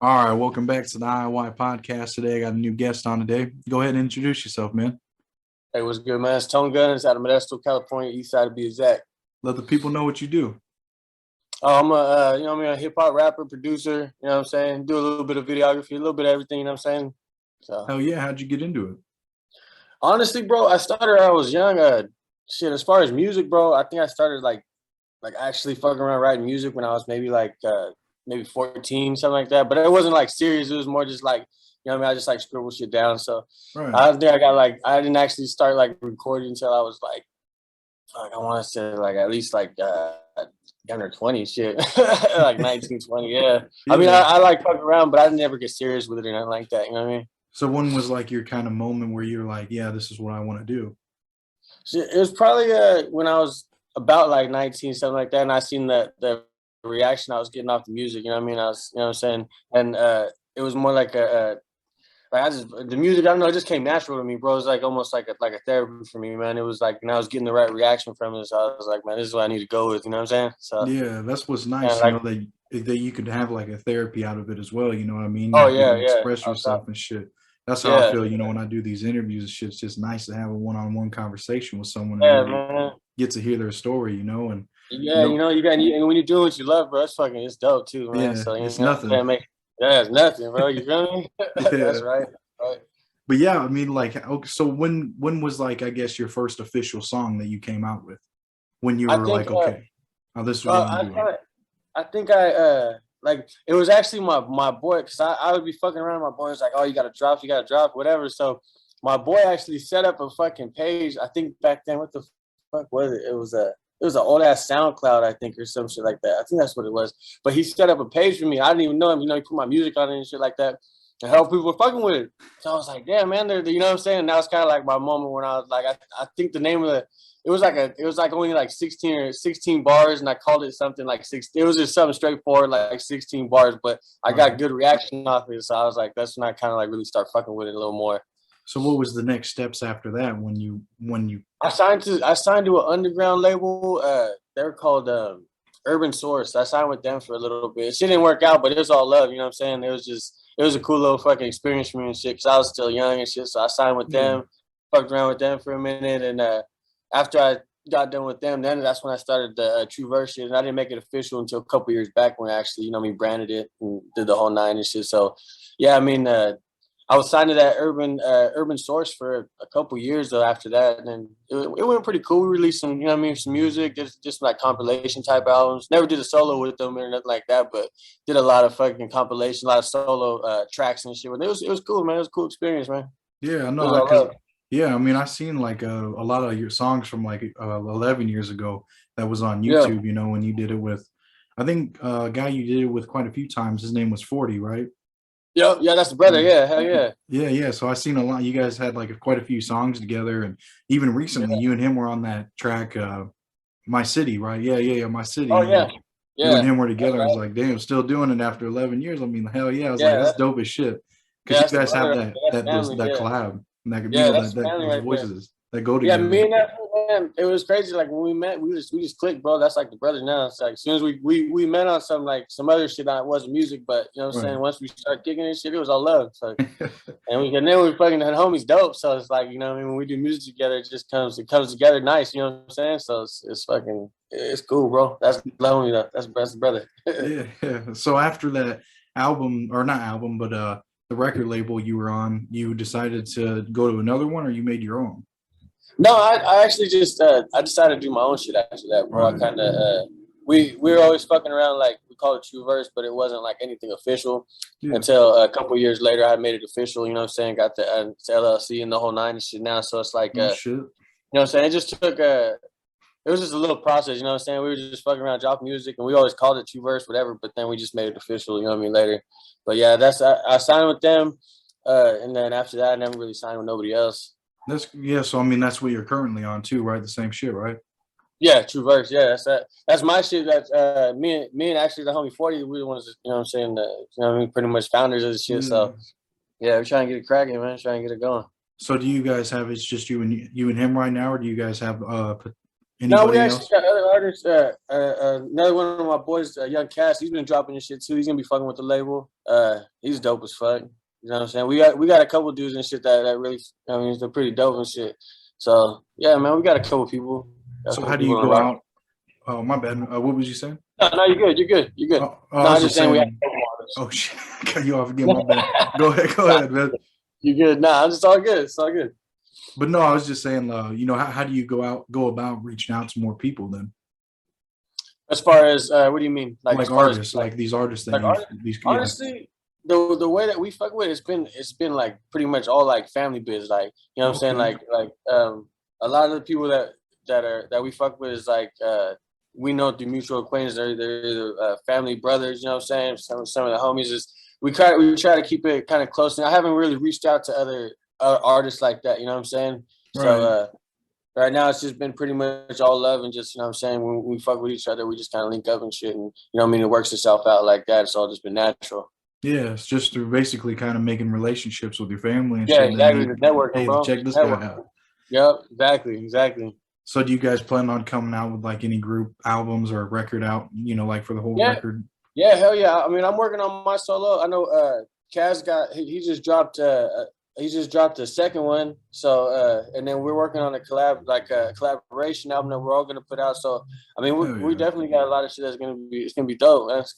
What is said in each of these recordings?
All right, welcome back to the IY podcast today. I got a new guest on today. Go ahead and introduce yourself, man. Hey, what's good, man? It's Tone Gunz out of Modesto, California, east side to be exact. Let the people know what you do. I'm a hip hop rapper, producer, you know what I'm saying? Do a little bit of videography, a little bit of everything, you know what I'm saying? So Hell yeah, how'd you get into it? honestly, bro, I started when I was young. As far as music, bro, I think I started like actually fucking around writing music when I was maybe 14, something like that. But it wasn't like serious. It was more just like, you know what I mean? I just like scribble shit down. So Right. I think I didn't actually start like recording until I was like, fuck, I want to say like at least like under 20 shit, like 19, 20. Yeah. I mean, Yeah. I like fucking around, but I didn't ever get serious with it or nothing like that. You know what I mean? So when was like your kind of moment where you're like, yeah, this is what I want to do? Shit, it was probably when I was about like 19, something like that, and I seen the reaction I was getting off the music. You know what I mean? You know what I'm saying? And it was more like the music. I don't know. It just came natural to me, bro. It was like almost like a therapy for me, man. It was like, I was getting the right reaction from it, so I was like, man, this is what I need to go with. You know what I'm saying? So Yeah, that's what's and nice, like, that you could have like a therapy out of it as well. You know what I mean? oh Like you yeah, can yeah, express outside, yourself and shit. That's how I yeah, feel, when I do these interviews and shit. It's just nice to have a one-on-one conversation with someone and yeah, really man. get to hear their story, and you Yeah, know, and when you're doing what you love, bro, it's dope too, man. yeah, So it's you nothing. can't make yeah, it's nothing, bro. You feel me? Yeah. That's right. Right. But yeah, I mean, like, okay, so when was like, I guess, your first official song that you came out with? When you I were think like, okay, oh, this is what I'm doing. I think like it was actually my boy, because I would be fucking around. My boy was like, oh, you gotta drop, whatever. So my boy actually set up a fucking page. I think back then, what the fuck was it? It was an old ass SoundCloud, I think, or some shit like that. I think that's what it was. But he set up a page for me. I didn't even know him. He put my music on it and shit like that. And how people were fucking with it. So I was like, damn, man, you know what I'm saying? And that was kind of like my moment when I was like, I think the name of it was like only like 16 bars, and I called it something like six. It was just something straightforward, like 16 bars, but I got Right. good reaction off it. So I was like, that's when I kind of like really start fucking with it a little more. So what was the next steps after that when you I signed to an underground label. They were called Urban Source. I signed with them for a little bit. Shit didn't work out, but it was all love. You know what I'm saying? It was a cool little fucking experience for me and shit, because I was still young and shit. So I signed with yeah. them, fucked around with them for a minute, and after I got done with them, then that's when I started the True Verse shit. And I didn't make it official until a couple years back when I actually, branded it and did the whole nine and shit. So yeah, I mean, I was signed to that Urban Source for a couple years though after that, and then it went pretty cool. We released some, some music, just like compilation type albums. Never did a solo with them or nothing like that, but did a lot of fucking compilation, a lot of solo tracks and shit. But it was cool, man. It was a cool experience, man. Yeah, I It was know, all because love. yeah, I mean, I seen like a lot of your songs from like 11 years ago that was on Yeah. YouTube. When you did it with, I think a guy you did it with quite a few times. His name was 40, right? Yeah, yeah, that's the brother. Yeah. Yeah, hell yeah. Yeah, yeah. So I seen a lot. You guys had like quite a few songs together, and even recently, Yeah. you and him were on that track, "My City," right? Yeah, yeah, yeah. "My City." Oh yeah. You and Yeah. him were That's together. I was right. like, damn, still doing it after 11 years. I mean, hell yeah. I was like, Yeah, that's dope as shit. Because yeah, you that's the guys brother have right there. That's family. that Yeah. collab, and Yeah, that's family those right there. voices that go Yeah, together. me and that man, it was crazy. Like when we met, we just clicked, bro. That's like the brothers now. It's like as soon as we met on some other shit that wasn't music, but you know what I'm Right. saying. Once we started kicking and shit, it was all love. So and then we fucking had homies dope. So it's like, what I mean, when we do music together, it comes together nice. You know what I'm saying? So it's fucking it's cool, bro. That's lonely though. That's the brother. Yeah, yeah. So after that album, or not album, but the record label you were on, you decided to go to another one, or you made your own? No, I actually just I decided to do my own shit after that, bro. I Right. kind of we were always fucking around, like we call it True Verse, but it wasn't like anything official Yeah. until a couple years later I made it official. You know what I'm saying? Got the LLC and the whole nine and shit now. So it's like Oh shit. what I'm saying? It just took it was just a little process. You know what I'm saying? We were just fucking around, dropping music, and we always called it True Verse, whatever. But then we just made it official. You know what I mean? Later, but yeah, I signed with them, and then after that, I never really signed with nobody else. That's yeah. So I mean, that's what you're currently on too, right? The same shit, right? Yeah, True Verse. Yeah, that's that. That's my shit. That's me and actually the homie 40. We the ones, you know what I'm saying. I mean, pretty much founders of the shit. Yeah. So yeah, we're trying to get it cracking, man. Trying to get it going. So do you guys have, it's just you and him right now, or do you guys have No, we Anybody actually else? got other artists. Another one of my boys, Young Cass, he's been dropping his shit too. He's gonna be fucking with the label. He's dope as fuck. You know what I'm saying? We got a couple dudes and shit that really, I mean, they're pretty dope and shit. So yeah, man, we got a couple people. Got a So couple how do you people on go rock. out? Oh, my bad. What was you saying? No, you're good. You're good. You're good. I No, was I'm just just saying we have saying. a couple artists. Oh shit, cut you off again. My bad. Go ahead. Go ahead, man. You're good. Nah, I'm just all good. It's all good. But no, I was just saying. How do you go about reaching out to more people then? As far as what do you mean? Like as Like far as artists, like these artists that like you artists? these yeah. Honestly, the way that we fuck with it's been like pretty much all like family biz. Like you know what I'm saying? Okay. Like a lot of the people that we fuck with is like we know through mutual acquaintances. They're either family brothers. You know what I'm saying? Some of the homies is we try to keep it kind of close. And I haven't really reached out to other artists like that. You know what I'm saying? So Right. right now it's just been pretty much all love and just, you know what I'm saying, when we fuck with each other, we just kind of link up and shit. And, you know what I mean? It works itself out like that. It's all just been natural. Yeah, it's just through basically kind of making relationships with your family and Yeah, shit. And then exactly. The networking, hey, bro. check this guy Networking. out. Yep, exactly. So do you guys plan on coming out with like any group albums or a record out, like for the whole Yeah, record? yeah, hell yeah. I mean, I'm working on my solo. I know Kaz he just dropped the second one. So and then we're working on a collaboration album that we're all gonna put out. So I mean Hell we yeah. definitely got a lot of shit that's gonna be dope. Man. It's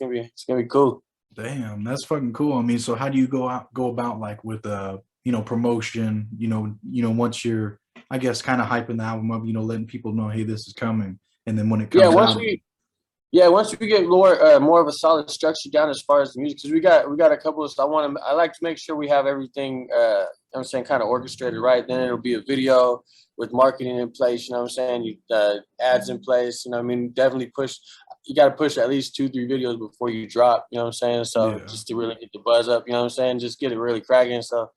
gonna be cool. Damn, that's fucking cool. I mean, so how do you go about like with promotion, once you're I guess kind of hyping the album up, letting people know, hey, this is coming. And then when it Yeah, comes out, once we get more of a solid structure down as far as the music, because we got a couple of stuff. I like to make sure we have everything. I'm saying kind of orchestrated right. Then it'll be a video with marketing in place. You know what I'm saying? Ads in place. You know what I mean? Definitely push. You got to push at least 2-3 videos before you drop. You know what I'm saying? So yeah. just to really get the buzz up. You know what I'm saying? Just get it really cracking. So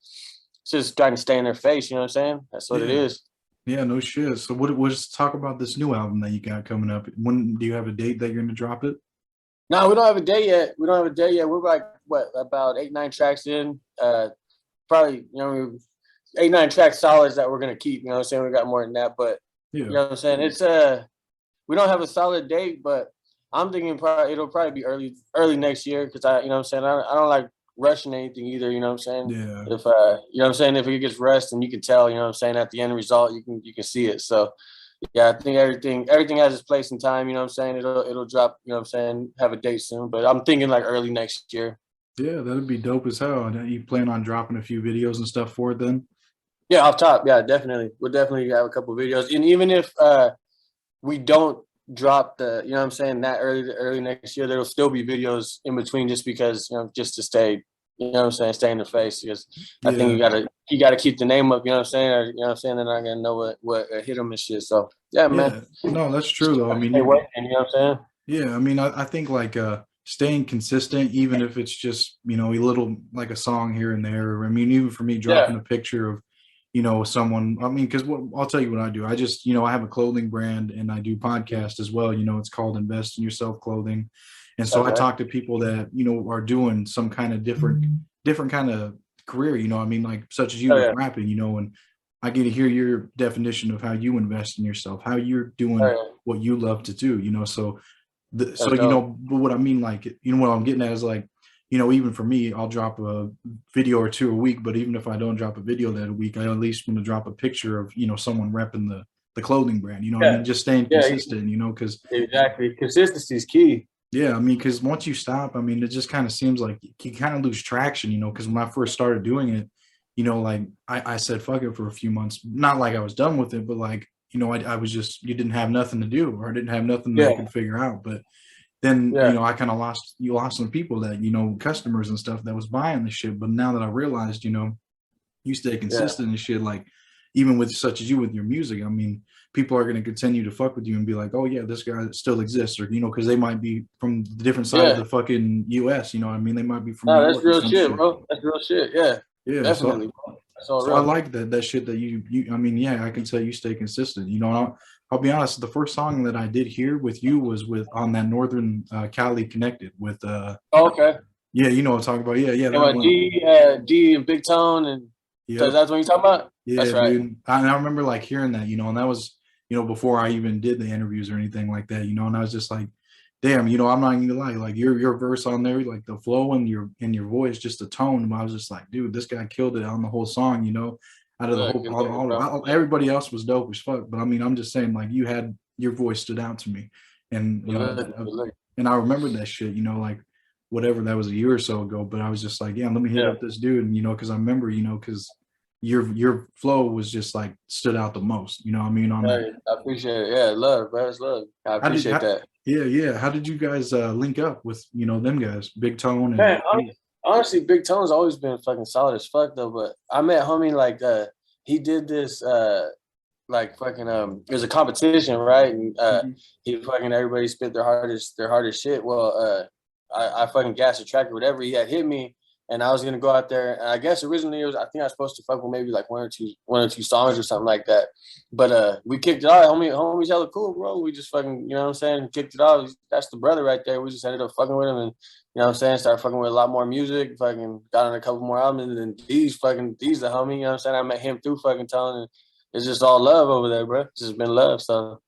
it's just trying to stay in their face. You know what I'm saying? That's what it Yeah. is. Yeah, no shit. So let's talk about this new album that you got coming up. When do you have a date that you're gonna drop it? No, we don't have a day yet. We're like about 8-9 tracks in. Probably 8-9 track solids that we're gonna keep. You know what I'm saying? We got more than that, but Yeah. you know what I'm saying? It's we don't have a solid date, but I'm thinking it'll probably be early next year because I you know what I'm saying I don't like rushing anything either. You know what I'm saying? Yeah. If you know what I'm saying, if it gets rushed and you can tell, you know what I'm saying, at the end result you can see it. So yeah, I think everything has its place and time. You know what I'm saying? It'll drop. You know what I'm saying? Have a date soon, but I'm thinking like early next year. Yeah, that'd be dope as hell. And you plan on dropping a few videos and stuff for it then? Yeah, off top. Yeah, definitely. We'll definitely have a couple videos. And even if we don't drop the, you know what I'm saying, that early next year, there'll still be videos in between just because, just to stay, you know what I'm saying, stay in the face because I think Yeah. you gotta keep the name up, you know what I'm saying? Or, you know what I'm saying? They're not gonna know what hit them and shit. So yeah, man. Yeah. No, that's true though. I mean, Stay working, you know what I'm saying? yeah, I mean, I think like staying consistent, even if it's just, a little like a song here and there. I mean, even for me Yeah. dropping a picture of, someone, I mean, because I'll tell you what I do. I just, I have a clothing brand and I do podcast as well. It's called Invest in Yourself Clothing. And so I Okay. talk to people that, are doing some kind of different kind of career, I mean, like such as you Oh with yeah. rapping, and I get to hear your definition of how you invest in yourself, how you're Oh doing yeah. what you love to do, so That's dope. but what I mean, like, what I'm getting at is like, even for me, I'll drop a video or two a week, but even if I don't drop a video that a week, I at least want to drop a picture of, someone repping the clothing brand, what I Yeah. mean, just staying Yeah, consistent, because exactly. Consistency is key. yeah, I mean, because once you stop, I mean, it just kind of seems like you kind of lose traction, because when I first started doing it, like I said, fuck it for a few months, not like I was done with it, but like, I was just, you didn't have nothing to do or I didn't have nothing that I Yeah. could figure out. But then, Yeah. I kind of lost some people that, customers and stuff that was buying the shit. But now that I realized, you stay Yeah. consistent and shit, like even with such as you with your music, I mean, people are going to continue to fuck with you and be like, oh yeah, this guy still exists, or because they might be from the different side of Yeah. the fucking US, I mean, they might be from New No, that's York or real some shit, shit. bro. That's real shit. Yeah. Yeah, Definitely, bro. That's all so I real. like that shit that I mean, yeah, I can tell you stay consistent. And I'll be honest, the first song that I did hear with you was with on that Northern Cali Connected with Oh, okay. yeah, what I'm talking about. Yeah, yeah, And that what one. D and Big Tone and so Yep. that's what you talking about? That's Yeah, right. dude. I remember like hearing that, and that was you know, before I even did the interviews or anything like that, you know, and I was just like, damn, you know, I'm not gonna lie, like your verse on there, like the flow and your voice, just the tone. I was just like, dude, this guy killed it on the whole song, you know. Out of the whole, Good looking, bro. everybody else was dope as fuck, but I mean, I'm just saying, like you had your voice stood out to me, and you Good know, looking, good looking. and I remember that shit, you know, like whatever that was a year or so ago, but I was just like, yeah, let me hit Yeah. up this dude, and you know, because I remember, you know, because your flow was just like stood out the most, you know what I mean, on that. Hey, I appreciate it. Yeah, love, bro. It's love. I How did appreciate that. yeah, yeah, how did you guys link up with, you know, them guys, Big Tone and Man, honestly, Big Tone's always been fucking solid as fuck though. But I met homie like he did this like fucking it was a competition, right? And Mhm. he fucking everybody spit their hardest shit. Well, I fucking gassed the track or whatever. He had hit me, and I was gonna go out there. And I guess originally it was I think I was supposed to fuck with maybe like one or two songs or something like that. But we kicked it off. Homie's hella cool, bro. We just fucking, you know what I'm saying, kicked it off. That's the brother right there. We just ended up fucking with him, and you know what I'm saying, started fucking with a lot more music. Fucking got on a couple more albums, and then D's the homie. You know what I'm saying? I met him through fucking Tone, and it's just all love over there, bro. It's just been love. So,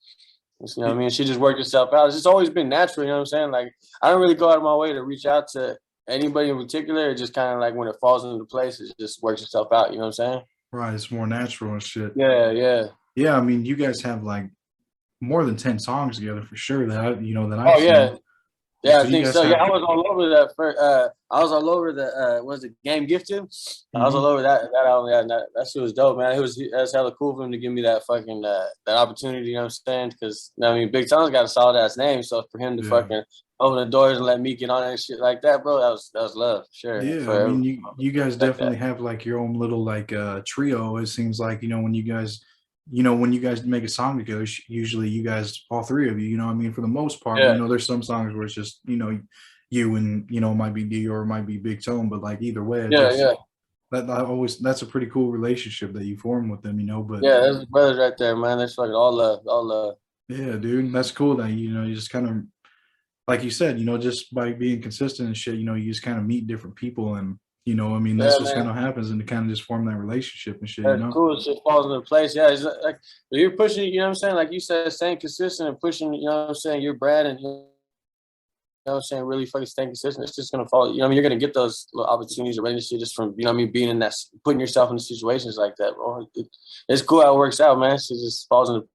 you know what I mean? She just worked herself out. It's just always been natural, you know what I'm saying? Like, I don't really go out of my way to reach out to anybody in particular. It just kind of like when it falls into place, it just works itself out, you know what I'm saying? Right, it's more natural and shit. Yeah, yeah. Yeah, I mean, you guys have like more than 10 songs together for sure that you know that I've Oh, seen. yeah. Yeah, I So you think guys so. Yeah, have I was all over that. I was all over the was it Game Gifted? I was all mhm. over that album. Yeah, that shit was dope, man. That's hella cool for him to give me that fucking that opportunity. You know what I'm saying? Because I mean, Big Tom's got a solid ass name, so for him to Yeah. fucking open the doors and let me get on that shit like that, bro, that was love, sure. Yeah, I Forever. mean, you guys Respect that. definitely have like your own little like trio. It seems like, you know, when you guys, you know, when you guys make a song together, usually you guys, all three of you, you know, what I mean, for the most part, you Yeah, know, there's some songs where it's just, you know, you and you know, it might be D or it might be Big Tone, but like either way, it yeah, just yeah, that I always that's a pretty cool relationship that you form with them, you know. But yeah. That's the brothers right there, man. That's fucking all love, all love. yeah, dude, that's cool that you know you just kind of like you said, you know, just by being consistent and shit, you know, you just kind of meet different people and you know, I mean, that's Yeah, just kind man. of happens and to kind of just form that relationship and shit, you That's know. cool. Shit falls into place. Yeah, it's like you're pushing. You know what I'm saying? Like you said, staying consistent and pushing. You know what I'm saying? Your brand and you know what I'm saying, really fucking staying consistent. It's just gonna fall. You know what I mean? You're gonna get those little opportunities or shit just from you know what I mean being in that putting yourself in situations like that, bro. It's cool how it works out, man. It just falls into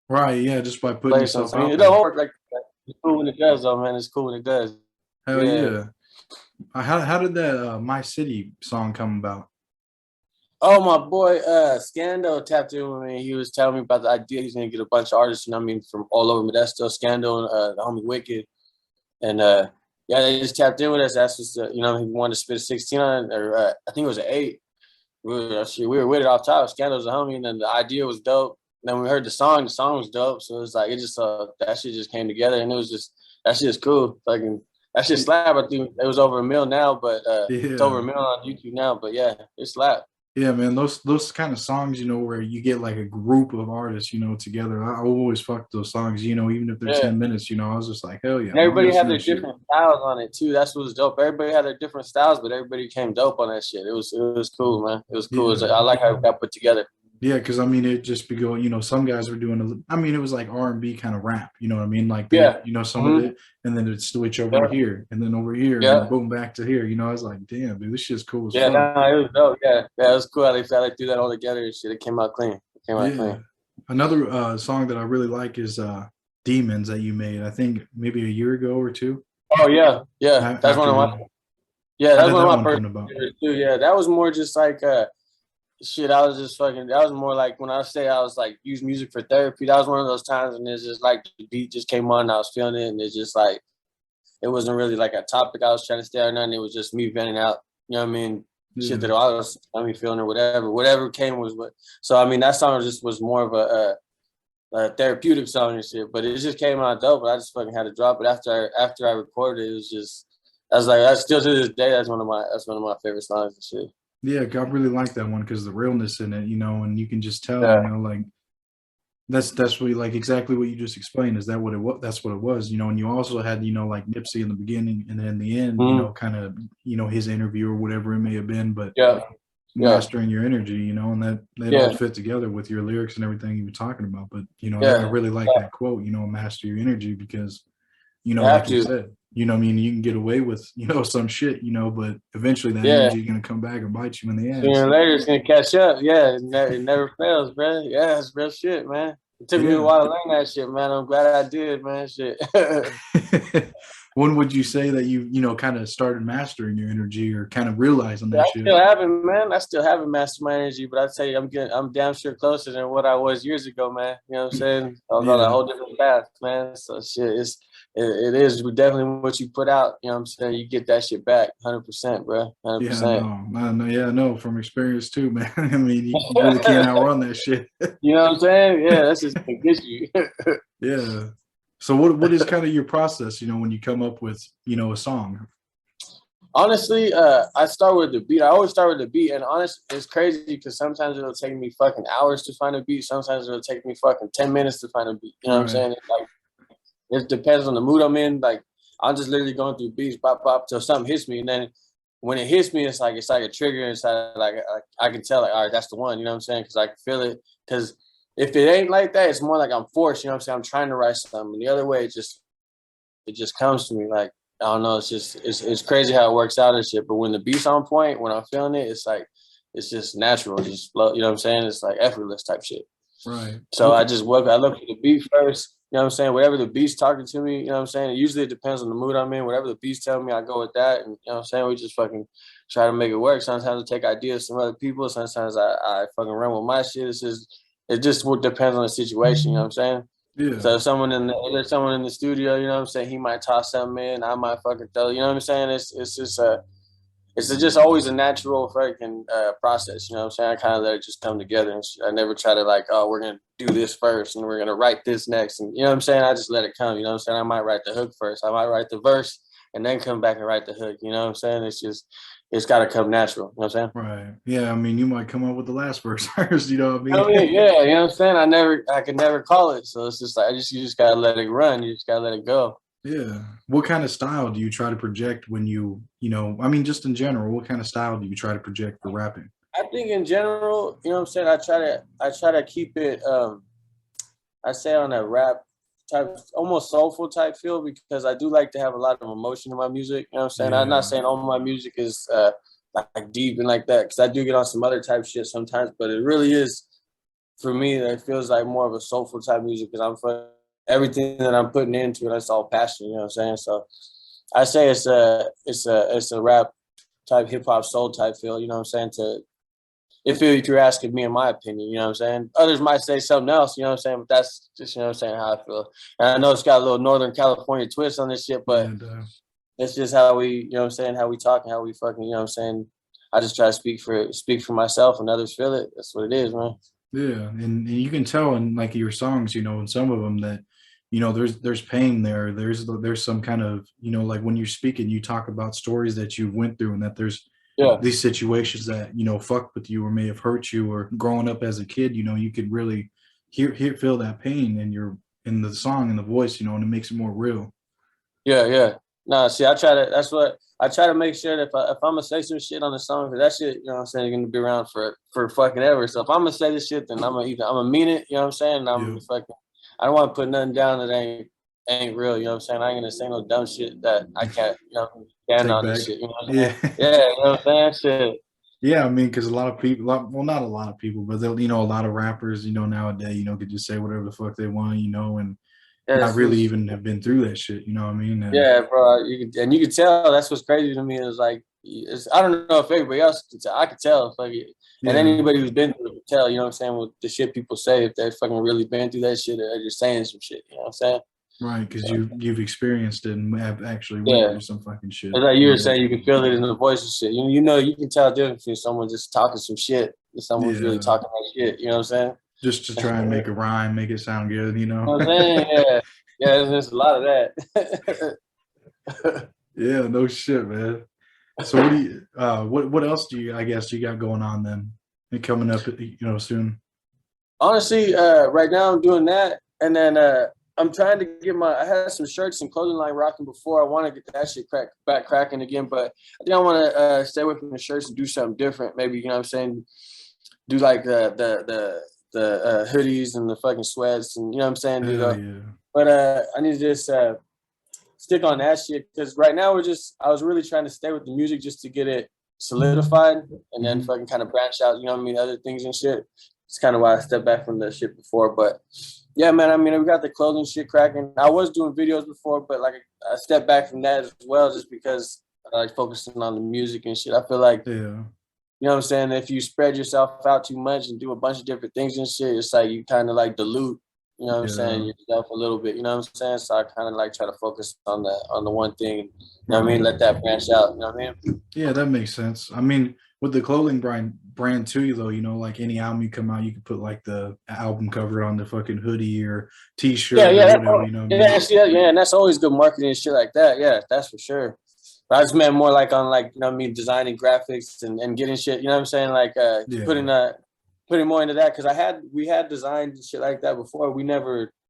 Right, yeah, just by putting place. yourself I mean, out it there. don't work like that. It's cool when it does, though, man. It's cool when it does. Hell Yeah. yeah. How did that My City song come about? Oh, my boy, Scando tapped in with me. He was telling me about the idea. He's gonna get a bunch of artists, you know what I mean, from all over Modesto, Scando, the homie Wicked. And yeah, they just tapped in with us. That's just you know, he wanted to spit a 16 on it, or I think it was an 8. We were with it off top. Scandal's a homie, and then the idea was dope. And then we heard the song was dope. So it's like it just that shit just came together, and it was just that shit is cool. Fucking that shit slap. I think it was over a mil now, but it's over a Yeah. mil on YouTube now. But yeah, it slap. Yeah, man, those kind of songs, you know, where you get like a group of artists, you know, together. I always fuck those songs, you know, even if they're Yeah. 10 minutes, you know, I was just like, hell yeah, And I'm gonna everybody had listen to their this shit. different styles on it too. That's what was dope. Everybody had their different styles, but everybody came dope on that shit. It was cool, man. It was cool. It was, Yeah. I like how it got put together. Yeah, because I mean, it just be going, you know, some guys were doing, I mean, it was like R&B kind of rap, you know what I mean? Like they, Yeah. you know, some of Mm-hmm. it, and then it'd switch over to Yeah. here, and then over here, and then Yeah. boom, back to here. You know, I was like, damn, dude, this shit's cool as Yeah, fuck. no, it was dope. Yeah, yeah, it was cool how they felt like do that all together and shit. It came out clean. It came out Yeah. clean. Another song that I really like is Demons that you made, I think maybe a year ago or two. Oh yeah, yeah. That's one After of my you, yeah. how That's did one of that my one personal come about? favorites too. Yeah, that was more just like shit. I was just fucking. That was more like when I say I was like use music for therapy. That was one of those times when it's just like the beat just came on and I was feeling it and it's just like it wasn't really like a topic I was trying to stay on. Nothing. It was just me venting out. You know what I mean? Shit Yeah. that I was feeling or whatever. Whatever came was what. So I mean that song was more of a therapeutic song and shit, but it just came out dope. But I just fucking had to drop it after I recorded it. It was just I was like that's still to this day that's one of my favorite songs and shit. Yeah, I really like that one because the realness in it, you know, and you can just tell, you Yeah, know, like that's what like exactly what you just explained. Is that what it was? That's what it was, you know. And you also had, you know, like Nipsey in the beginning, and then in the end, you mm-hmm. know, kind of, you know, his interview or whatever it may have been. But Yeah, Yeah. mastering your energy, you know, and that they all Yeah. fit together with your lyrics and everything you were talking about. But you know, I Yeah. really like that quote, you know, master your energy, because you You know, have like you to. said, you know, I mean, you can get away with, you know, some shit, you know, but eventually that Yeah. energy is gonna come back and bite you in the Sooner ass. or later, it's gonna catch up. Yeah, it never fails, bro. Yeah, it's real shit, man. It took me a Yeah. while to learn that shit, man. I'm glad I did, man. Shit. When would you say that you know, kind of started mastering your energy or kind of realizing Yeah, that I shit? still haven't, man. I still haven't mastered my energy, but I tell you, I'm damn sure closer than what I was years ago, man. You know what I'm saying? I was on a Yeah. whole different path, man. So shit, it is definitely what you put out. You know what I'm saying? You get that shit back, 100%, bro, Yeah, 100%. no, no, yeah, no, from experience too, man. I mean, you really can't outrun that shit. You know what I'm saying? Yeah, that's just gonna get you. Yeah. So what is kind of your process, you know, when you come up with, you know, a song? Honestly, I start with the beat. I always start with the beat, and honestly, it's crazy because sometimes it'll take me fucking hours to find a beat. Sometimes it'll take me fucking 10 minutes to find a beat. You know what I'm Right. saying? It's like it depends on the mood I'm in. Like I'm just literally going through beats, bop bop, till something hits me, and then when it hits me, it's like a trigger inside. Like I can tell, like, all right, that's the one. You know what I'm saying? Because I can feel it. Because if it ain't like that, it's more like I'm forced. You know what I'm saying? I'm trying to write something, and the other way, it just comes to me. Like I don't know. It's just it's crazy how it works out and shit. But when the beat's on point, when I'm feeling it, it's like it's just natural. It's just flow. You know what I'm saying? It's like effortless type shit. Right. So Okay. I just work. I look for the beat first. You know what I'm saying? Whatever the beat's talking to me, you know what I'm saying? Usually it depends on the mood I'm in. Whatever the beat's telling me, I go with that. And you know what I'm saying? We just fucking try to make it work. Sometimes I take ideas from other people. Sometimes I fucking run with my shit. It just depends on the situation. You know what I'm saying? Yeah. So if there's someone in the studio, you know what I'm saying? He might toss something in. I might fucking throw. You know what I'm saying? It's just always a natural fucking process. You know what I'm saying? I kind of let it just come together. And I never try to like, oh, we're going to do this first and we're going to write this next. And you know what I'm saying? I just let it come. You know what I'm saying? I might write the hook first. I might write the verse and then come back and write the hook. You know what I'm saying? It's got to come natural. You know what I'm saying? Right. Yeah. I mean, you might come up with the last verse first. You know what I I mean? mean, yeah, you know what I'm saying? I could never call it. So it's just like, you just got to let it run. You just got to let it go. Yeah. What kind of style do you try to project when you know, I mean, just in general, what kind of style do you try to project for rapping? I think in general, you know what I'm saying? I try to keep it I say on a rap type, almost soulful type feel, because I do like to have a lot of emotion in my music. You know what I'm saying? I'm not Yeah. saying all my music is like deep and like that, because I do get on some other type shit sometimes, but it really is for me that it feels like more of a soulful type music because everything that I'm putting into it, that's all passion. You know what I'm saying? So I say it's a rap type hip hop soul type feel. You know what I'm saying? If you're asking me in my opinion, you know what I'm saying? Others might say something else, you know what I'm saying? But that's just, you know what I'm saying, how I feel. And I know it's got a little Northern California twist on this shit, but And it's just how we, you know what I'm saying, how we talk and how we fucking, you know what I'm saying? I just try to speak for myself and others feel it. That's what it is, man. yeah, and you can tell in like your songs, you know, in some of them that, you know, there's pain there. There's some kind of, you know, like when you're speaking, you talk about stories that you went through, and that there's Yeah. these situations that, you know, fucked with you or may have hurt you, or growing up as a kid, you know, you could really feel that pain in the song and the voice, you know, and it makes it more real. Yeah, yeah. Nah, see, that's what I try to make sure that if I'm gonna say some shit on the song, cause that shit, you know what I'm saying, gonna be around for fucking ever. So if I'm gonna say this shit, then I'm gonna mean it, you know what I'm saying? And I'm Yeah. gonna fucking, I don't want to put nothing down that ain't real, you know what I'm saying? I ain't gonna say no dumb shit that I can't, you know, stand Take on this back. shit, you know what I'm saying? Yeah. Yeah, you know what I'm saying? Shit. Yeah, I mean, because a lot of people, well, not a lot of people, but they'll, you know, a lot of rappers, you know, nowadays, you know, could just say whatever the fuck they want, you know, and Yeah, not really even have been through that shit. You know what I mean? And yeah, bro. You can tell that's what's crazy to me is like I don't know if everybody else could tell. I could tell, and yeah, anybody who's been through it could tell. You know what I'm saying? With the shit people say, if they fucking really been through that shit, or they're just saying some shit. You know what I'm saying? right, because So, you've experienced it and have actually went yeah, through some fucking shit. it's like you You were know? saying, you can feel it in the voice and shit. You know, you can tell the difference between someone just talking some shit and someone who's really Yeah, talking that shit. You know what I'm saying? just to try and make a You rhyme, make it sound good. You know? know what I'm saying? Yeah, yeah. There's a lot of that. Yeah, no shit, man. So what else do you, I guess, you got going on then and coming up, you know, soon? Honestly, right now I'm doing that, and then I'm trying to get I had some shirts and clothing line rocking before. I want to get that shit back cracking again, but I think I want to stay away from the shirts and do something different. Maybe, you know what I'm saying? Do like the hoodies and the fucking sweats and, you know what I'm saying? Hell yeah. But I need to just stick on that shit because right now I was really trying to stay with the music just to get it solidified and then fucking kind of branch out, you know what I mean, other things and shit. It's kind of why I stepped back from the shit before. But yeah, man, I mean, we got the clothing shit cracking. I was doing videos before, but like I stepped back from that as well just because I like focusing on the music and shit. I feel like, Yeah. you know what I'm saying, if you spread yourself out too much and do a bunch of different things and shit, it's like you kind of like dilute, you know what I'm saying, yourself a little bit, you know what I'm saying? So I kind of like try to focus on the one thing, you know what I mean? Let that branch out, you know what I mean? Yeah, that makes sense. I mean, with the clothing brand too, though, you know, like any album you come out, you can put like the album cover on the fucking hoodie or t-shirt Yeah, or yeah, whatever, you know what I mean? yeah, yeah, and that's always good marketing and shit like that. Yeah, that's for sure. But I just meant more like on like, you know what I mean, designing graphics and getting shit, you know what I'm saying? Like Yeah. putting more into that because we had designed and shit like that before.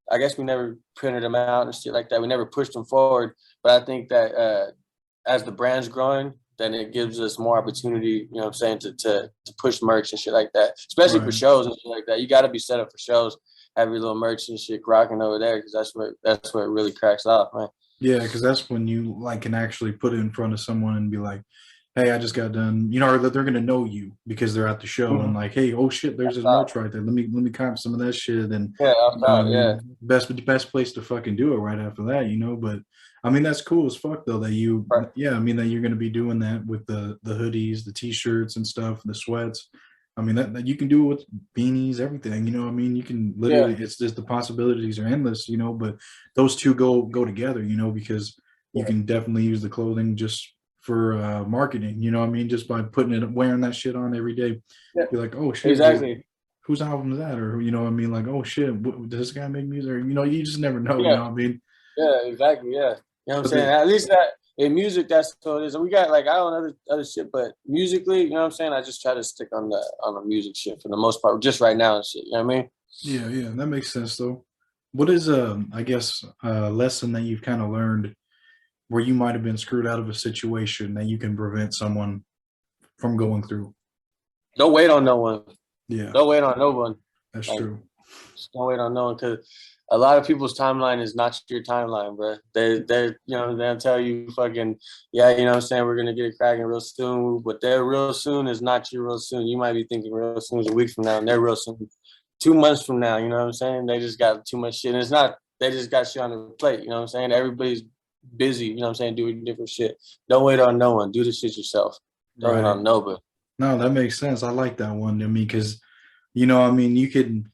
I guess we never printed them out and shit like that. We never pushed them forward. But I think that as the brand's growing, then it gives us more opportunity, you know what I'm saying, to push merch and shit like that, especially for Right. shows and shit like that. You got to be set up for shows, have your little merch and shit rocking over there because that's where it really cracks off, man. Yeah, because that's when you like can actually put it in front of someone and be like, "Hey, I just got done," you know, or that they're gonna know you because they're at the show and Mm-hmm. like, "Hey, oh shit, there's That's his top. merch right there. Let me cop some of that shit." And Yeah, that's you know, what I top. Yeah. mean, best place to fucking do it right after that, you know. But I mean, that's cool as fuck though that you, Right. yeah, I mean that you're gonna be doing that with the hoodies, the t-shirts and stuff, the sweats. I mean that you can do it with beanies, everything. You know, what I mean, you can Yeah. literally, it's just the possibilities are endless, you know. But those two go together, you know, because you Yeah. can definitely use the clothing just for marketing, you know what I mean? Just by putting it, wearing that shit on every day. Yeah. Be like, oh shit, well, Exactly. whose album is that? Or, you know what I mean? Like, oh shit, does this guy make music? Or, you know, you just never know, you Yeah. know what I mean? Yeah. Exactly. Yeah. You know what I'm But saying? At least that in music, that's what it is. And we got like I don't know other shit, but musically, you know what I'm saying? I just try to stick on the music shit for the most part, just right now and shit. You know what I mean? yeah, yeah, that makes sense though. What is, I guess, a lesson that you've kind of learned where you might have been screwed out of a situation that you can prevent someone from going through? Don't wait on no one. Yeah, Don't wait on no one. that's Like, true. just don't wait on no one because a lot of people's timeline is not your timeline, bro. You know, they'll tell you fucking, yeah, you know what I'm saying, we're gonna get it cracking real soon, but their real soon is not your real soon. You might be thinking real soon is a week from now, and their real soon 2 months from now, you know what I'm saying? They just got too much shit. And it's not, they just got shit on the plate, you know what I'm saying? Everybody's busy, you know what I'm saying, doing different shit. Don't wait on no one. Do the shit yourself. Don't wait Right. on nobody. No, that makes sense. I like that one. I mean, because you know, I mean, you could,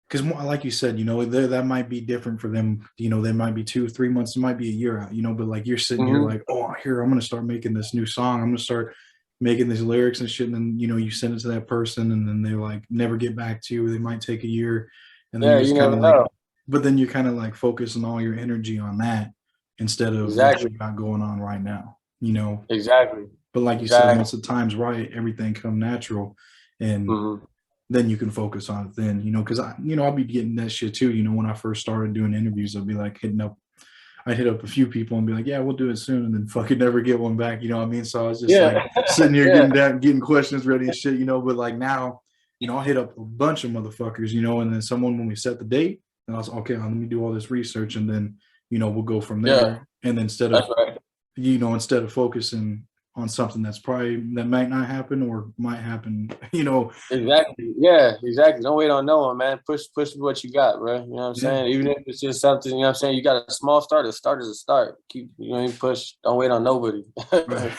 because like you said, you know, that might be different for them. You know, they might be 2 3 months, it might be a year out. You know, but like you're sitting here Mm-hmm. like, oh, here I'm gonna start making this new song. I'm gonna start making these lyrics and shit. And then you know, you send it to that person, and then they like never get back to you. They might take a year, and then Yeah, you're you just kind never of like, know. but then you're kind of like focusing all your energy on that instead of what Exactly. you got going on right now. You know, Exactly. but like you said, Exactly. once the time's right, everything come natural, and Mm-hmm. then you can focus on it then, you know, because I'll be getting that shit too. You know, when I first started doing interviews, I'd hit up a few people and be like, yeah, we'll do it soon, and then fucking never get one back, you know what I mean? So I was just Yeah. like sitting here Yeah. getting questions ready and shit, you know, but like now, you know, I'll hit up a bunch of motherfuckers, you know, and then someone when we set the date, and I was okay, let me do all this research and then, you know, we'll go from Yeah. there. And then That's right. instead of focusing on something that might not happen or might happen, you know. Exactly. Yeah, exactly. Don't wait on no one, man. Push what you got, bro. You know what I'm Yeah. saying? Even if it's just something, you know what I'm saying? You got a small start, a start is a start. Keep, you know, you push. Don't wait on nobody. Right.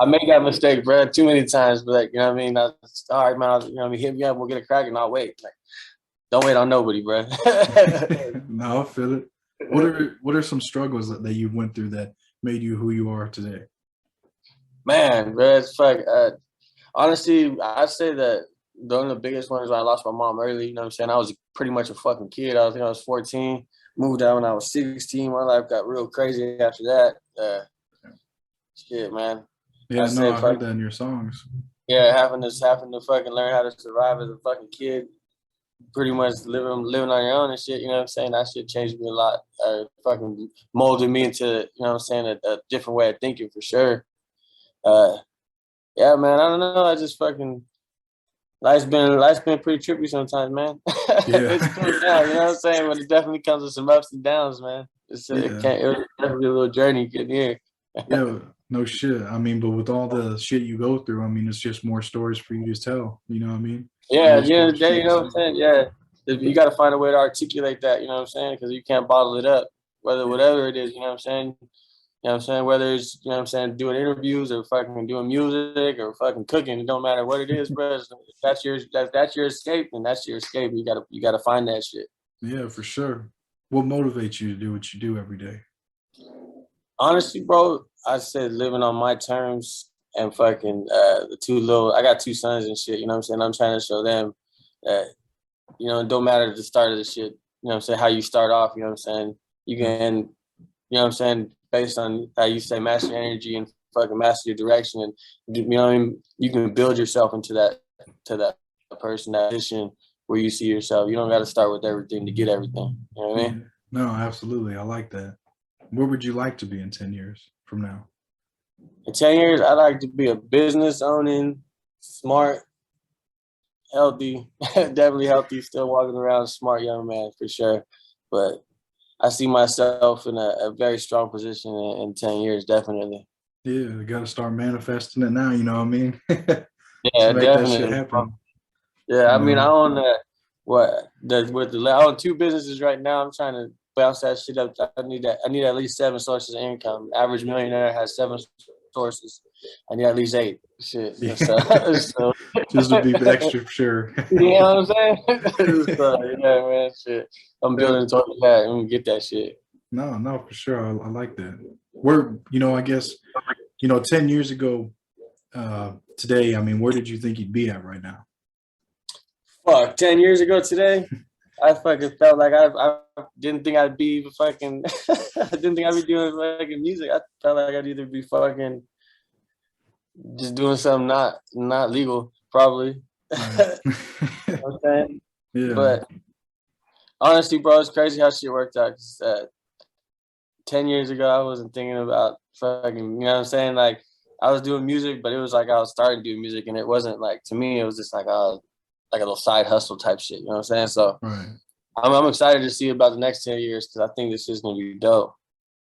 I make that mistake, bro, too many times. But like, you know what I mean? All right, man. You know what I mean? Hit me up. We'll get a crack, and I'll wait. Like, don't wait on nobody, bro. No, I feel it. What are some struggles that you went through that made you who you are today? Man, bro, it's fuck. Honestly, I'd say that one of the biggest ones when I lost my mom early. You know what I'm saying? I was pretty much a fucking kid. I think I was 14. Moved out when I was 16. My life got real crazy after that. Shit, man. I Yeah, no, say I heard fuck that in your songs. yeah, having to fucking learn how to survive as a fucking kid. pretty much living on your own and shit. You know what I'm saying? That shit changed me a lot. Fucking molded me into, you know what I'm saying, a different way of thinking for sure. Uh, yeah, man. I don't know. I just fucking life's been pretty trippy sometimes, man. Yeah. It's cool now, you know what I'm saying? But it definitely comes with some ups and downs, man. Yeah. It was definitely a little journey getting here. Yeah. No shit. I mean, but with all the shit you go through, I mean, it's just more stories for you to tell. You know what I mean? Yeah, More at the end of stories the for day, you you to know what say. I'm saying? Yeah. You got to find a way to articulate that, you know what I'm saying? Because you can't bottle it up, Yeah. whatever it is, you know what I'm saying? You know what I'm saying? Whether it's, you know what I'm saying, doing interviews or fucking doing music or fucking cooking, it don't matter what it is, bro. That's your escape, and that's your escape. You gotta find that shit. Yeah, for sure. What motivates you to do what you do every day? Honestly, bro, I said living on my terms and fucking I got two sons and shit, you know what I'm saying? I'm trying to show them that, you know, it don't matter the start of the shit, you know what I'm saying, how you start off, you know what I'm saying? You Yeah. can, you know what I'm saying, based on how you say master your energy and fucking master your direction and you know what I mean, you can build yourself into that person, that position where you see yourself. You don't gotta start with everything to get everything. You know what I Yeah. mean? No, absolutely. I like that. Where would you like to be in 10 years from now? In 10 years, I'd like to be a business owning, smart, healthy, definitely healthy, still walking around, smart young man for sure. But I see myself in a very strong position in 10 years, definitely. Yeah, you got to start manifesting it now. You know what I mean? To Yeah, make that shit definitely. happen. Yeah, You I mean, I know? own I own two businesses right now. I'm trying to bounce that shit up. I need that. I need at least seven sources of income. Average millionaire has seven sources. I need at least eight. Shit. Yeah. So, so Just to be extra sure. you know what I'm saying? So, yeah, man. Shit. I'm Yeah. building towards that. I'm gonna get that shit. No, no, for sure. I like that. Where, I guess, 10 years ago, today, I mean, where did you think you'd be at right now? Fuck, 10 years ago today, I fucking felt like I didn't think I'd be fucking. I didn't think I'd be doing fucking music. I felt like I'd either be fucking just doing something not legal, probably. You Right. know what I'm saying? Yeah. But honestly, bro, it's crazy how shit worked out. 'Cause, 10 years ago, I wasn't thinking about fucking. You know what I'm saying? Like I was doing music, but it was like I was starting to do music, and it wasn't like to me. It was just like a little side hustle type shit. You know what I'm saying? So Right. I'm excited to see about the next 10 years because I think this is gonna be dope.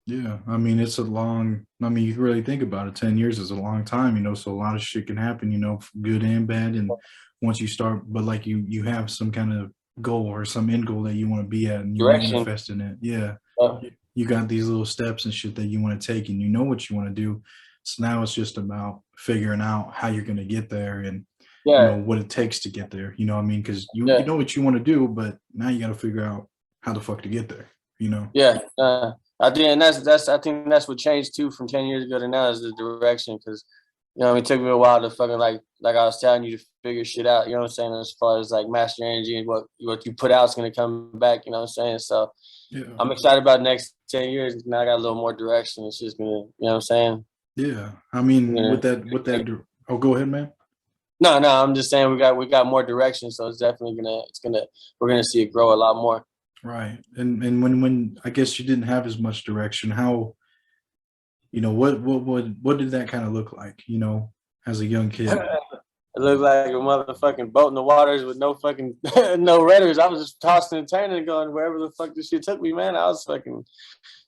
Yeah. I mean, you really think about it, 10 years is a long time, so a lot of shit can happen, good and bad. And once you start, but like you have some kind of goal or some end goal that you want to be at and you Direction. manifest in it. Yeah. Uh, You got these little steps and shit that you want to take and you know what you want to do. So now it's just about figuring out how you're going to get there and yeah, what it takes to get there. You know what I mean? Because you yeah, know what you want to do, but now you got to figure out how the fuck to get there. You know? yeah. I think and that's I think that's what changed too from 10 years ago to now is the direction because it took me a while to fucking like I was telling you to figure shit out. You know what I'm saying? As far as like master energy and what you put out is gonna come back. You know what I'm saying? So Yeah. I'm excited about the next 10 years. Now I got a little more direction. It's just gonna, you know what I'm saying? Yeah. I mean, Yeah. oh, go ahead, man. No, I'm just saying we got more direction, so it's definitely we're gonna see it grow a lot more. Right. And when I guess you didn't have as much direction, how, what did that kind of look like, as a young kid? It looked like a motherfucking boat in the waters with no fucking no rudders. I was just tossing and turning and going wherever the fuck this shit took me, man. I was fucking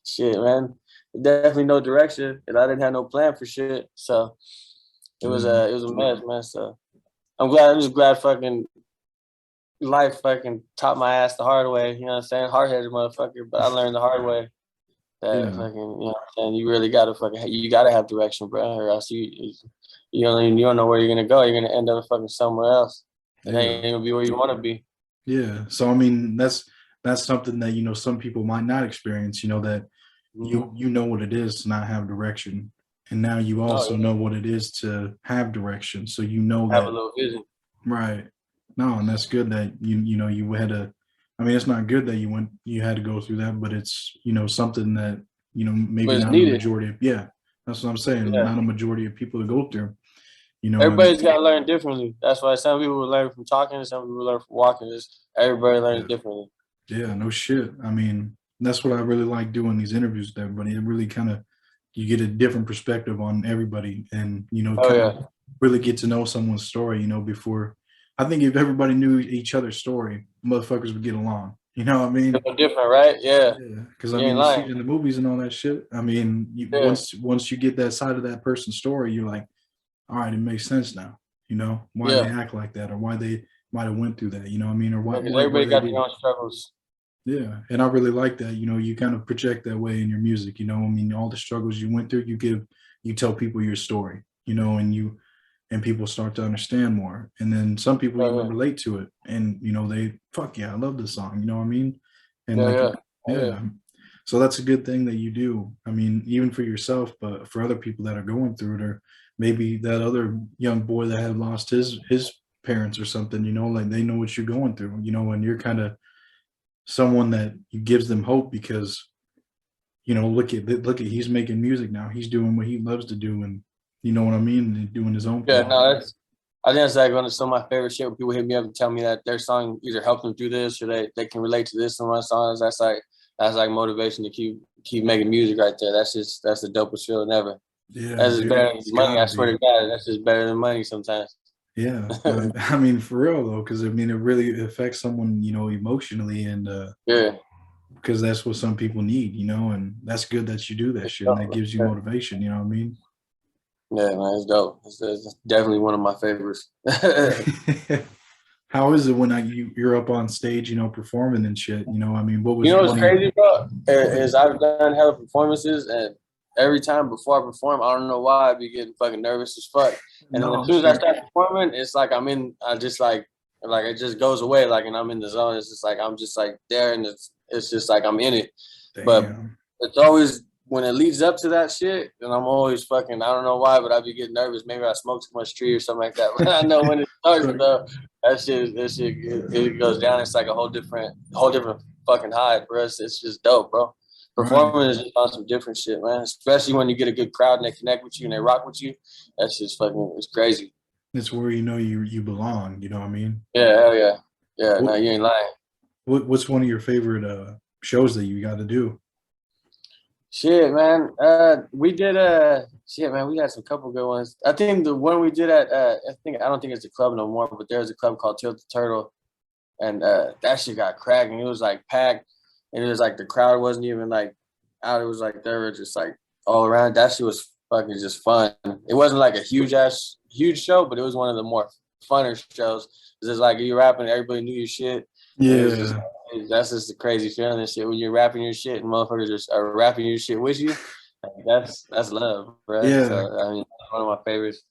shit, man. Definitely no direction, and I didn't have no plan for shit. So Yeah. it was a mess, man. So I'm just glad fucking life fucking taught my ass the hard way. You know what I'm saying? Hard headed motherfucker, but I learned the hard way that Yeah. fucking what I'm saying, you really gotta have direction, bro, or else you don't know where you're gonna go. You're gonna end up fucking somewhere else. It Yeah. ain't gonna be where you wanna be. Yeah. So I mean, that's something that some people might not experience. That Mm-hmm. you know what it is to not have direction, and now you Oh, also yeah. know what it is to have direction. So you know Have a that. little vision. Right. No, and that's good that you had to. I mean, it's not good that you had to go through that, but it's something that maybe But it's not a needed. majority of. Yeah, that's what I'm saying. Yeah. Not a majority of people to go through. you know. And Everybody's got to learn differently. That's why some people learn from talking, some people learn from walking. Just everybody learns yeah, differently. yeah, no shit. I mean, that's what I really like doing these interviews with everybody. It really kind of you get a different perspective on everybody, and you know, Oh kind of yeah, really get to know someone's story. You know, before I think if everybody knew each other's story, motherfuckers would get along. You know what I mean? it's different, right? Yeah, Yeah, because I you mean, ain't you see it lying. in the movies and all that shit. I mean, Yeah, once you get that side of that person's story, you're like, all right, it makes sense now. You know why they yeah, act like that, or why they might have went through that. You know what I mean, or because why everybody they got do their it. own struggles. Yeah, and I really like that. You know, you kind of project that way in your music. You know, I mean, all the struggles you went through, you tell people your story. You know, and people start to understand more. And then some people even Yeah, relate to it, and you know, they fuck yeah, I love this song. You know what I mean? And yeah, like, yeah, yeah. yeah. So that's a good thing that you do. I mean, even for yourself, but for other people that are going through it, or maybe that other young boy that had lost his parents or something. You know, like they know what you're going through. You know, and you're kind of someone that gives them hope because you know look at he's making music now, he's doing what he loves to do, and you know what I mean, and doing his own Yeah, thing. no, that's. I think that's like one of some of my favorite shit when people hit me up and tell me that their song either helped them through this or they can relate to this in my songs. That's like motivation to keep making music right there. That's the dopest feeling ever. Yeah, That's just dude, better than it's money. gotta I swear be. to God, that's just better than money sometimes. Yeah, I mean for real though, because I mean it really affects someone, you know, emotionally, and Yeah. because that's what some people need, you know, and that's good that you do that shit, and that gives you motivation, you know what I mean? Yeah, man, it's dope. It's definitely one of my favorites. How is it when you're up on stage, you know, performing and shit? You know, I mean, what You was know what's one of your crazy, bro? Is I've done hella performances, and every time before I perform, I don't know why I be getting fucking nervous as fuck. And then as no soon as I shit? start performing, it's like I just like it just goes away, like, and I'm in the zone. It's just like I'm just like there, and it's just like I'm in it. But Damn. it's always when it leads up to that shit, and I'm always fucking. I don't know why, but I be getting nervous. Maybe I smoke too much tree or something like that. But I know when it starts So, though, it goes down. It's like a whole different fucking high, bro. It's just dope, bro. right. Performing is just on some different shit, man. Especially when you get a good crowd and they connect with you and they rock with you. That's just fucking. It's crazy. It's where you know you belong, you know what I mean? Yeah, hell yeah, yeah. No, What, you ain't lying. what's one of your favorite shows that you got to do? Shit, man. We did shit, man. We had some couple good ones. I think the one we did at I don't think it's a club no more, but there's a club called Tilt the Turtle, and that shit got cracking. It was like packed, and it was like the crowd wasn't even like out. It was like they were just like all around. That shit was fucking just fun. It wasn't like a huge show, but it was one of the more funner shows. It's just like you rapping, everybody knew your shit, and it was just Yeah, that's just the crazy feeling and shit when you're rapping your shit and motherfuckers just are rapping your shit with you. Like, that's love, bro. So yeah, I mean, one of my favorites.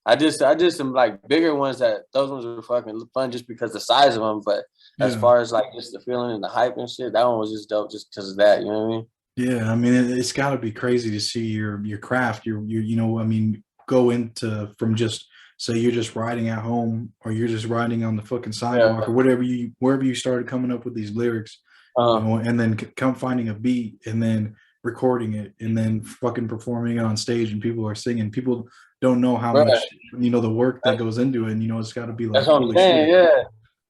I did some like bigger ones that those ones were fucking fun just because the size of them. But as yeah, far as like just the feeling and the hype and shit, that one was just dope just because of that. You know what I mean? yeah. I mean, it's got to be crazy to see your craft. You know, I mean, go into from just say you're just riding at home, or you're just riding on the fucking sidewalk, or Yeah. whatever you wherever you started coming up with these lyrics, you Uh, know, and then come finding a beat, and then recording it, and then fucking performing it on stage, and people are singing. People don't know how bro, much, you know, the work that goes into it. And, you know, it's got to be that's like, what I'm holy saying. shit. Yeah.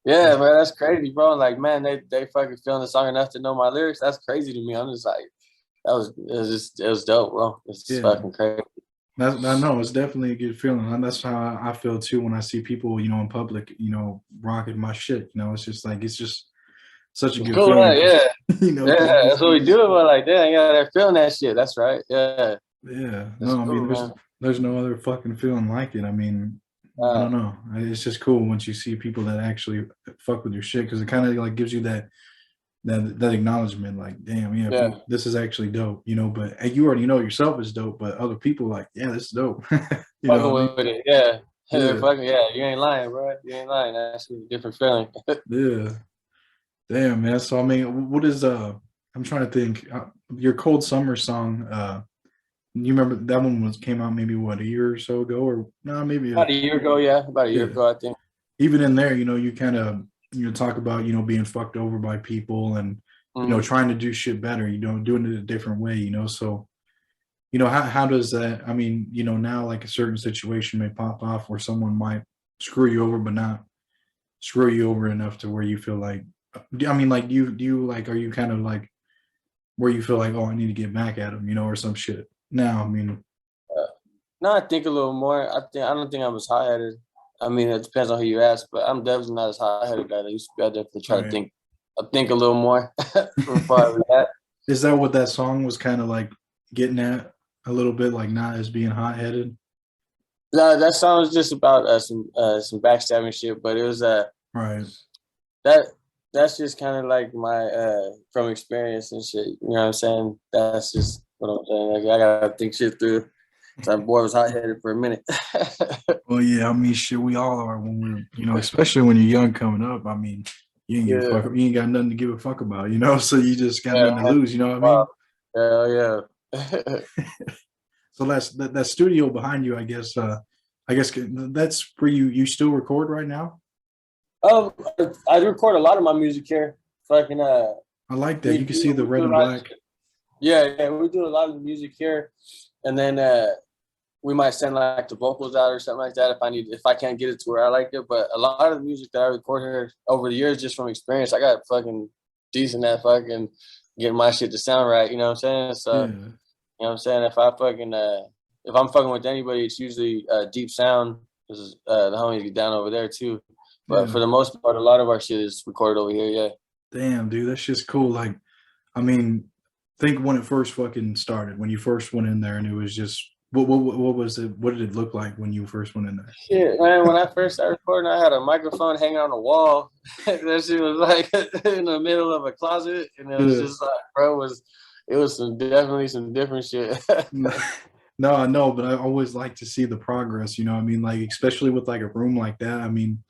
Yeah, That's man, that's crazy, bro. Like, man, they fucking feeling the song enough to know my lyrics. That's crazy to me. I'm just like, it was dope, bro. It's yeah. fucking crazy. I know it's definitely a good feeling, and that's how I feel too when I see people, you know, in public, you know, rocking my shit. You know, it's just like it's just such a It's good cool, feeling huh? because Yeah. you know, Yeah, because you that's just what get we to do. see But it. like, damn, yeah, they're feeling that shit. That's right. Yeah, Yeah, it's no, I mean, cool, man. there's no other fucking feeling like it. I mean, I Uh, don't know. It's just cool once you see people that actually fuck with your shit, because it kind of like gives you that acknowledgement, like, damn, yeah, yeah, this is actually dope, you know. But and you already know yourself is dope, but other people like, yeah, this is dope. You know what I mean? fucking with it. Yeah, they're Yeah, fucking. Yeah, you ain't lying, bro. You ain't lying. That's a different feeling. yeah. Damn, man. So I mean, what is I'm trying to think. Your Cold Summer song, you remember that one was came out maybe what, a year or so ago, or no, maybe About a year ago, yeah, about a year yeah. ago, I think. Even in there, you know, you kind of, you know, talk about, you know, being fucked over by people, and you know, Mm-hmm. trying to do shit better, you know, doing it a different way, you know. So, you know, how does that, I mean, you know, now like a certain situation may pop off where someone might screw you over, but not screw you over enough to where you feel like, I mean, like, do you like, are you kind of like where you feel like, oh, I need to get back at them, you know, or some shit? Now, I mean, No, I think a little more. I don't think I'm as hot headed. I mean, it depends on who you ask, but I'm definitely not as hot headed as I used to be. I definitely try to right. think, I think a little more before I react. Is that what that song was kind of like getting at a little bit, like not as being hot headed? No, that song was just about some backstabbing shit, but it was Right. that that's just kind of like my from experience and shit. You know what I'm saying? That's just what I'm saying. Like I gotta think shit through. So boy was hot headed for a minute. Well, yeah, I mean, shit, we all are when we're, you know, especially when you're young coming up. I mean, you ain't give a Yeah, fuck, you ain't got nothing to give a fuck about, you know, so you just got yeah, nothing to lose, you know what I wow, mean? hell yeah. So that studio behind you, I guess that's where you still record right now. Um, I record a lot of my music here. Fucking I like that. we You can do see the we red do a and lot. black. Yeah, we do a lot of the music here, and then we might send like the vocals out or something like that if I can't get it to where I like it. But a lot of the music that I record here over the years, just from experience, I got fucking decent at fucking getting my shit to sound right. You know what I'm saying? So Yeah, you know what I'm saying. If I'm fucking with anybody, it's usually Deep Sound. This is the homies get down over there too. But yeah. for the most part, a lot of our shit is recorded over here. Yeah. Damn, dude, that's just cool. Like, I mean, think when it first fucking started, when you first went in there, and it was just what was it? What did it look like when you first went in there? Shit, man, when I first started recording, I had a microphone hanging on the wall. That shit was like in the middle of a closet, and it was Yeah. just like, bro, it was some definitely some different shit. No, I know, but I always like to see the progress. You know, what I mean, like especially with like a room like that. I mean,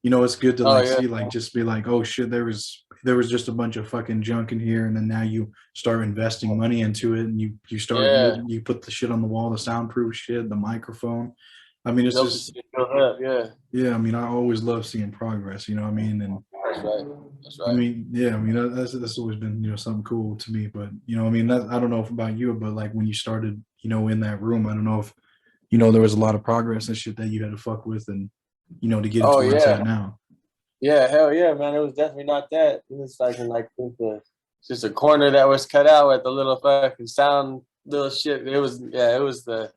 you know, it's good to Oh like yeah, see like just be like, oh shit, there was just a bunch of fucking junk in here, and then now you start investing money into it, and you start yeah, you put the shit on the wall, the soundproof shit, the microphone. I mean, it's help the just shit build up. Yeah, yeah. I mean, I always love seeing progress. You know what I mean? And that's right. That's I right. mean, yeah, I mean that's always been something cool to me. But you know, I mean, I don't know if about you, but like when you started, in that room, I don't know if there was a lot of progress and shit that you had to fuck with, and to get it to Oh where it's yeah, at now. yeah, hell yeah, man. It was definitely not that. It was like in like just a corner that was cut out with the little fucking sound little shit. It was yeah, it was the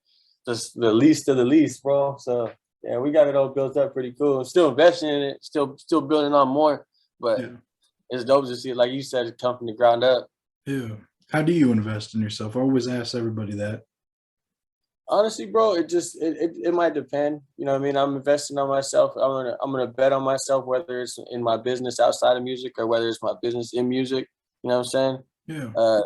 least of the least, bro. So yeah, we got it all built up pretty cool. Still investing in it, still building on more, but Yeah, it's dope to see it, like you said, it come from the ground up. yeah. How do you invest in yourself? I always ask everybody that. Honestly, bro, it might depend. You know what I mean? I'm investing on myself. I'm gonna bet on myself, whether it's in my business outside of music or whether it's my business in music. You know what I'm saying? Yeah, Uh,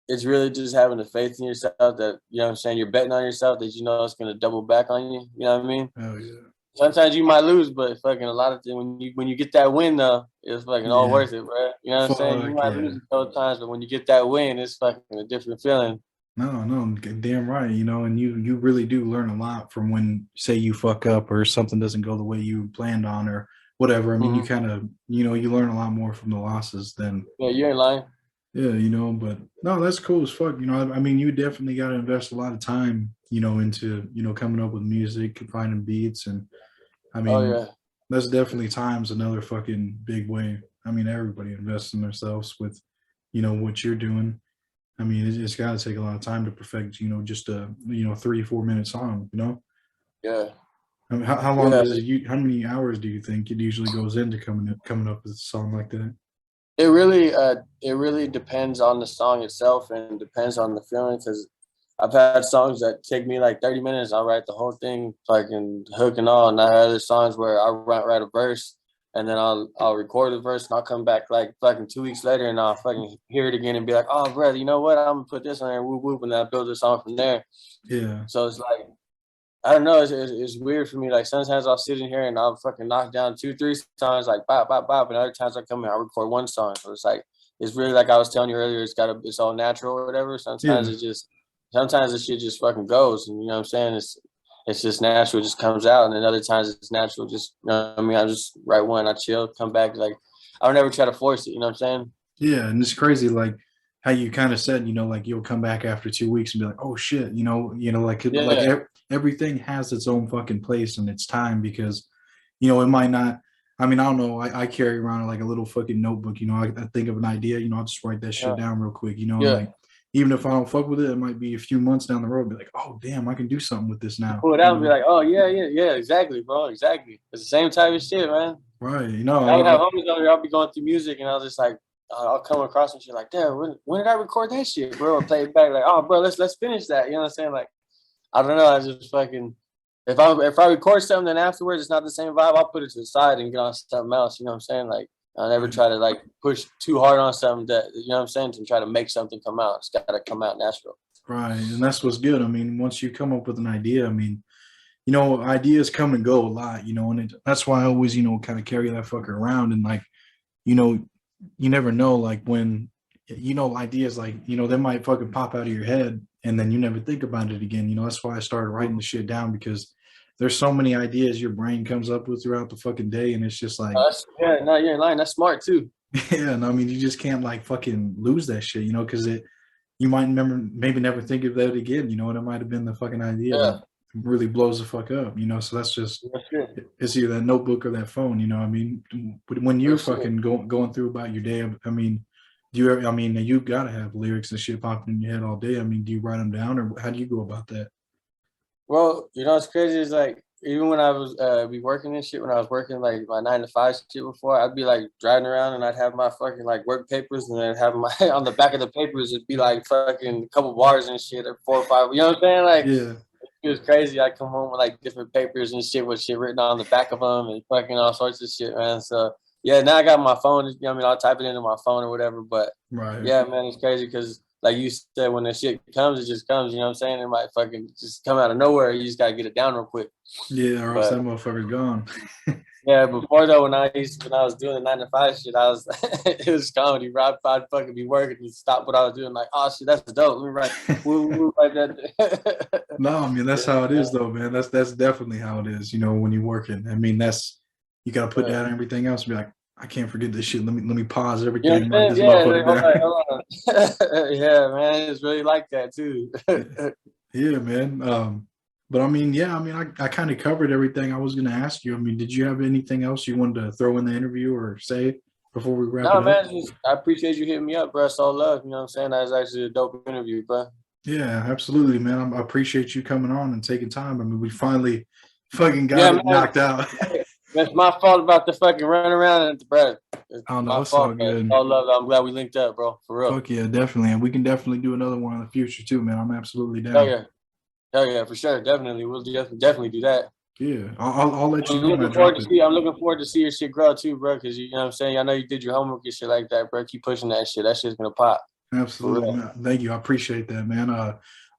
it's really just having the faith in yourself that you know what I'm saying. You're betting on yourself that you know it's gonna double back on you. You know what I mean? hell yeah, Sometimes you might lose, but fucking a lot of things when you get that win though, it's fucking all yeah. worth it, bro. You know what I'm saying? You Fuck might yeah. lose a couple times, but when you get that win, it's fucking a different feeling. No, no, damn right. And you really do learn a lot from when, say, you fuck up or something doesn't go the way you planned on or whatever. I mean, you Mm-hmm. kind of, you learn a lot more from the losses than, Yeah, you ain't lying. yeah, but no, that's cool as fuck. I mean, you definitely got to invest a lot of time, into, coming up with music, finding beats. And I Oh mean, yeah. that's definitely time's another fucking big way. I mean, everybody invests in themselves with, what you're doing. I mean, it's got to take a lot of time to perfect, just a, 3 4 minute song, Yeah, I mean, how long yeah. how many hours do you think it usually goes into coming up with a song like that? It really depends on the song itself and depends on the feeling. Because I've had songs that take me like 30 minutes. I'll write the whole thing, fucking hook and all. And I had other songs where I write a verse and then I'll record the verse and I'll come back like fucking 2 weeks later and I'll fucking hear it again and be like, oh, brother, you know what? I'm gonna put this on there, whoop whoop, and then I build a song from there. Yeah, So it's like I don't know. It's weird for me. Like sometimes I'll sit in here and I'll fucking knock down 2 3 songs like bop bop bop, and other times I come in I record one song. So it's like it's really like I was telling you earlier. It's all natural or whatever. yeah, Sometimes the shit just fucking goes, and you know what I'm saying. It's just natural, it just comes out, and then other times it's natural. Just you know what I mean. I just write one, I chill, come back. Like I don't ever try to force it. You know what I'm saying? yeah. And it's crazy. Like how you kind of said, like you'll come back after 2 weeks and be like, oh shit, like Yeah, everything has its own fucking place and its time because, it might not. I mean, I don't know. I carry around like a little fucking notebook. I think of an idea. I'll just write that shit yeah, down real quick. And yeah. like, even if I don't fuck with it, it might be a few months down the road. Be like, oh damn, I can do something with this now. Pull it out and be like, oh yeah, yeah, yeah, exactly, bro, exactly. It's the same type of shit, man. Right. I would have homies over here. I'll be going through music, and I'll just like, I'll come across some shit like, damn, when did I record that shit, bro? And play it back like, oh, bro, let's finish that. You know what I'm saying? Like, I don't know. I just fucking if I record something, then afterwards it's not the same vibe. I'll put it to the side and get on something else. You know what I'm saying? Like, I never try to like push too hard on something that you know what I'm saying to try to make something come out. It's got to come out natural. Right. And that's what's good. I mean, once you come up with an idea, I mean, ideas come and go a lot, and that's why I always, kind of carry that fucker around. And like, you know, you never know, like when, ideas like, they might fucking pop out of your head and then you never think about it again. That's why I started writing the shit down because there's so many ideas your brain comes up with throughout the fucking day. And it's just like, Yeah, no, you're in line. That's smart too. yeah, and I mean, you just can't like fucking lose that shit, because you might maybe never think of that again, and it might have been the fucking idea Yeah, that really blows the fuck up, so that's just, for sure, it's either that notebook or that phone, I mean, but when for you're sure. fucking going through about your day, I mean, I mean, you gotta have lyrics and shit popping in your head all day. I mean, do you write them down or how do you go about that? Well, you know what's crazy is like even when I was be working and shit, when I was working like my 9 to 5 shit before, I'd be like driving around and I'd have my fucking like work papers and then have my on the back of the papers it'd be like fucking a couple bars and shit or 4 or 5. You know what I'm saying? Like Yeah. it was crazy. I come home with like different papers and shit with shit written on the back of them and fucking all sorts of shit, man. So yeah, now I got my phone. You know what I mean? I'll type it into my phone or whatever. But Right. yeah, man, it's crazy because like you said, when the shit comes, it just comes. You know what I'm saying? It might fucking just come out of nowhere. You just gotta get it down real quick. Yeah, or else that But motherfucker's gone. yeah, before though, when I was doing the 9 to 5 shit, I was it was comedy, bro. I'd fucking be working and stop what I was doing, like, oh shit, that's dope. Let me write, we write that. No, I mean that's Yeah, how it is though, man. That's definitely how it is, when you're working. I mean, that's, you gotta put yeah. down everything else and be like, I can't forget this shit. Let me pause You know everything, what write I'm this saying? Yeah, like, motherfucker down. hold on. Yeah, man, it's really like that too. Yeah, man. But I mean, yeah, I mean, I kind of covered everything I was gonna ask you. I mean, did you have anything else you wanted to throw in the interview or say before we wrap No, it up? man, I appreciate you hitting me up, bro. It's all love. You know what I'm saying? That was actually a dope interview, bro. Yeah, absolutely, man. I appreciate you coming on and taking time. I mean, we finally fucking got Yeah, it man. knocked out. It's my fault about the fucking run around and bro. It's I don't know, my it's all fault, but good. all love. I'm glad we linked up, bro. For real. Fuck yeah, definitely. And we can definitely do another one in the future too, man. I'm absolutely Hell down. yeah. Hell yeah, for sure. Definitely. We'll definitely do that. Yeah, I'll let you know when I drop it. I'm looking forward to see your shit grow too, bro. Cause you know what I'm saying? I know you did your homework and shit like that, bro. Keep pushing that shit. That shit's gonna pop. For Absolutely, real. man. Thank you. I appreciate that, man.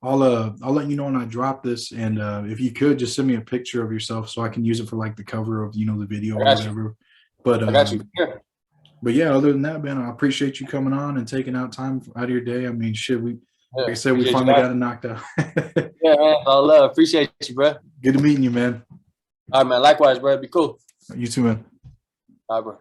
I'll let you know when I drop this, and if you could just send me a picture of yourself so I can use it for like the cover of the video I or got you. whatever. But I got you. Yeah. but yeah, other than that, man, I appreciate you coming on and taking out time out of your day. I mean, shit, we Yeah. like I said, we Appreciate you finally guys. got it knocked out. Yeah, man. All love. Appreciate you, bro. Good meeting you, man. All right, man. Likewise, bro. Be cool. You too, man. All right, bro.